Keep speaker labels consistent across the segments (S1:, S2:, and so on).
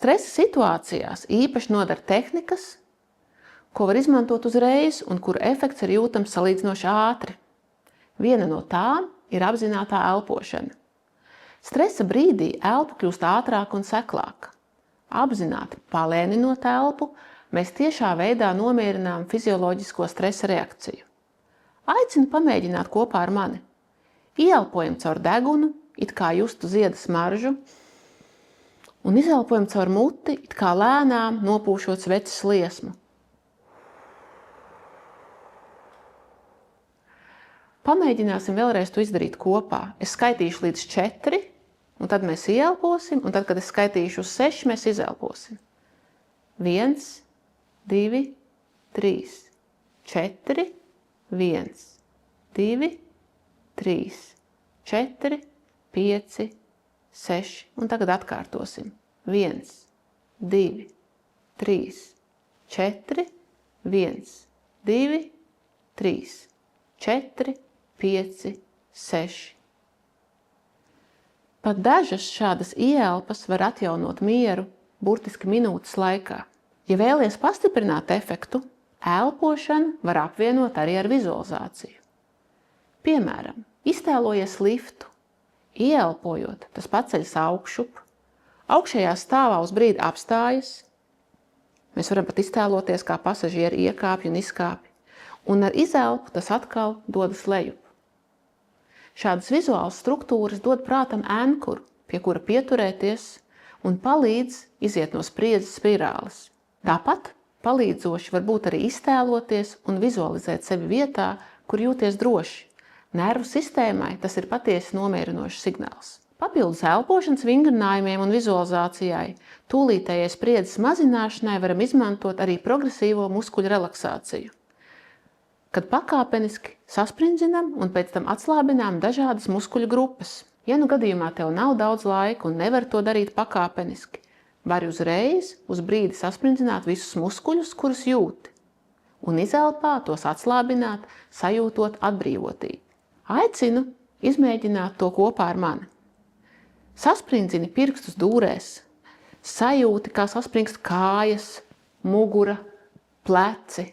S1: Stresa situācijās īpaši nodara tehnikas, ko var izmantot uzreiz un kuru efekts ir jūtams salīdzinoši ātri. Viena no tām ir apzinātā elpošana. Stresa brīdī elpa kļūst ātrāka un seklāka. Apzināti palēninot elpu, mēs tiešā veidā nomierinām fizioloģisko stresa reakciju. Aicinu pamēģināt kopā ar mani. Ieelpojam caur degunu, it kā justu zieda smaržu, un izelpojam caur muti, it kā lēnām nopūšot sveces liesmu. Pamēģināsim vēlreiz to izdarīt kopā. Es skaitīšu līdz 4, un tad mēs ieelposim, un tad, kad es skaitīšu uz 6, mēs izelposim. 1, 2, 3, 4, 1, 2, 3, 4, 5, 6, un tagad atkārtosim. 1, 2, 3, 4, 1, 2, 3, 4, 5, 6. Pat dažas šādas ieelpas var atjaunot mieru burtiski minūtes laikā. Ja vēlies pastiprināt efektu, elpošanu var apvienot arī ar vizualizāciju. Piemēram, iztēlojies liftu. Ieelpojot, tas paceļas augšup, augšējā stāvā uz brīdi apstājas. Mēs varam pat iztēloties, kā pasažieri iekāpj un izkāpj. Un ar izelpu tas atkal dodas lejup. Šādas vizuālas struktūras dod prātam ankuru, pie kura pieturēties un palīdz iziet no spriedzes spirāles. Tāpat palīdzoši var būt arī iztēloties un vizualizēt sevi vietā, kur jūties droši. Nervu sistēmai tas ir patiesi nomierinošs signāls. Papildus elpošanas vingrinājumiem un vizualizācijai, tūlītējai spriedzes mazināšanai varam izmantot arī progresīvo muskuļu relaksāciju, kad pakāpeniski saspringzinam un pēc tam atslābinām dažādas muskuļu grupas. Ja nu gadījumā tev nav daudz laika un nevar to darīt pakāpeniski, vari uzreiz uz brīdi saspringzināt visus muskuļus, kurus jūti, un izelpā tos atslābināt, sajūtot atbrīvotību. Aicinu izmēģināt to kopā ar mani. Sasprindzini pirkstus dūrēs, sajūti, kā saspringst kājas, mugura, pleci,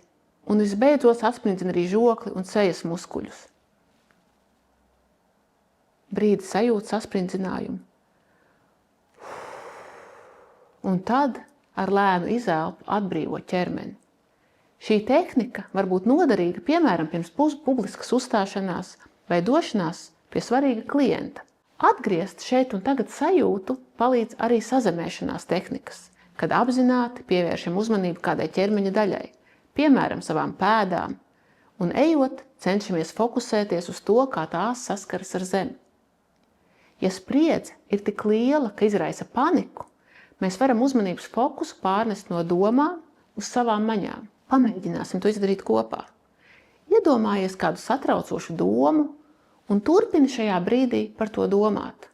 S1: un visbeidzot sasprindzini arī žokli un sejas muskuļus. Brīdi sajūt sasprindzinājumu. Un tad ar lēnu izelpu atbrīvo ķermeni. Šī tehnika var būt noderīga, piemēram, pirms publiskas uzstāšanās vai došanās pie svarīga klienta. Atgriezt šeit un tagad sajūtu palīdz arī sazemēšanās tehnikas, kad apzināti pievēršam uzmanību kādai ķermeņa daļai, piemēram, savām pēdām, un ejot cenšamies fokusēties uz to, kā tās saskaras ar zemi. Ja spriedze ir tik liela, ka izraisa paniku, mēs varam uzmanības fokusu pārnest no domām uz savām maņām. Pamēģināsim to izdarīt kopā. Iedomājies kādu satraucošu domu un turpini šajā brīdī par to domāt.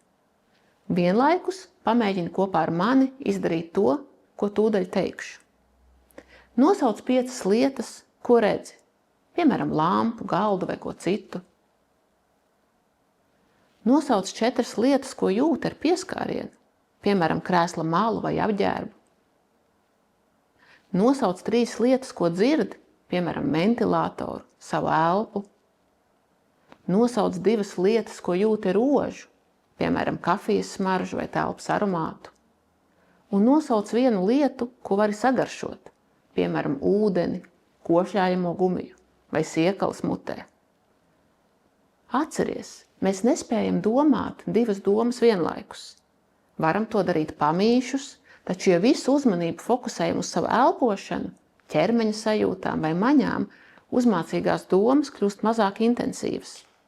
S1: Vienlaikus pamēģini kopā ar mani izdarīt to, ko tūdaļ teikšu. Nosauc 5 lietas, ko redzi, piemēram, lampu, galdu vai ko citu. Nosauc 4 lietas, ko jūti ar pieskārienu, piemēram, krēsla malu vai apģērbu. Nosauc 3 lietas, ko dzirdi, piemēram, ventilātoru, savu elpu. Nosauc 2 lietas, ko jūti rožu, piemēram, kafijas smaržu vai telpas aromātu. Un nosauc 1 lietu, ko vari sagaršot, piemēram, ūdeni, košļājamo gumiju vai siekalas mutē. Atceries, mēs nespējam domāt 2 domas vienlaikus. Varam to darīt pamīšus, taču, ja visu uzmanību fokusējam uz savu elpošanu, ķermeņa sajūtām vai maņām, uzmācīgās domas kļūst mazāk intensīvas.